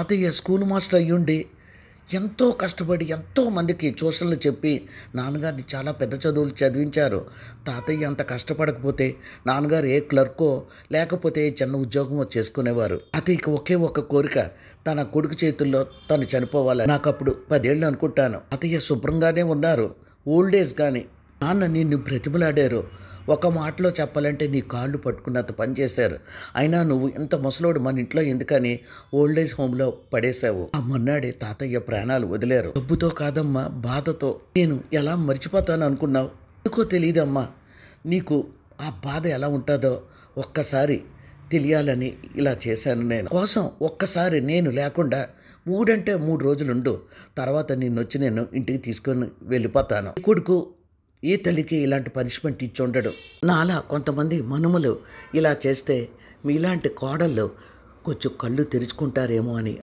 తాతయ్య school master అయ్యుండి ఎంతో కష్టపడి ఎంతో మందికి ట్యూషన్లు చెప్పి నాన్నగారిని చాలా పెద్ద చదువులు చదివించారు. తాతయ్య అంత కష్టపడకపోతే నాన్నగారు ఏ క్లర్కో లేకపోతే ఏ చిన్న ఉద్యోగమో చేసుకునేవారు. తాతయ్యకి ఒకే ఒక కోరిక, తన కొడుకు చేతుల్లో తను చనిపోవాలి. నాకు అప్పుడు 10 ఏళ్ళు అనుకుంటాను. తాతయ్య శుభ్రంగానే ఉన్నారు, ఓల్డ్ ఏజ్ కానీ నాన్న నిన్ను బ్రతిమలాడారు. ఒక మాటలో చెప్పాలంటే నీ కాళ్ళు పట్టుకున్నంత పని చేశారు. అయినా నువ్వు ఇంత ముసలోడు మన ఇంట్లో ఎందుకని ఓల్డ్ ఏజ్ హోమ్లో పడేశావు. ఆ మొన్నాడే తాతయ్య ప్రాణాలు వదిలేరు. డబ్బుతో కాదమ్మా, బాధతో. నేను ఎలా మర్చిపోతాను అనుకున్నావు? ఎందుకో తెలియదమ్మా, నీకు ఆ బాధ ఎలా ఉంటుందో ఒక్కసారి తెలియాలని ఇలా చేశాను. నేను కోసం ఒక్కసారి నేను లేకుండా 3 అంటే 3 రోజులుండు, తర్వాత నిన్నొచ్చి నేను ఇంటికి తీసుకొని వెళ్ళిపోతాను. నీ కొడుకు ఏ తల్లికి ఇలాంటి పనిష్మెంట్ ఇచ్చి ఉండడు. నాలా కొంతమంది మనుమలు ఇలా చేస్తే మీలాంటి కోడళ్ళు కొంచెం కళ్ళు తెరుచుకుంటారేమో అని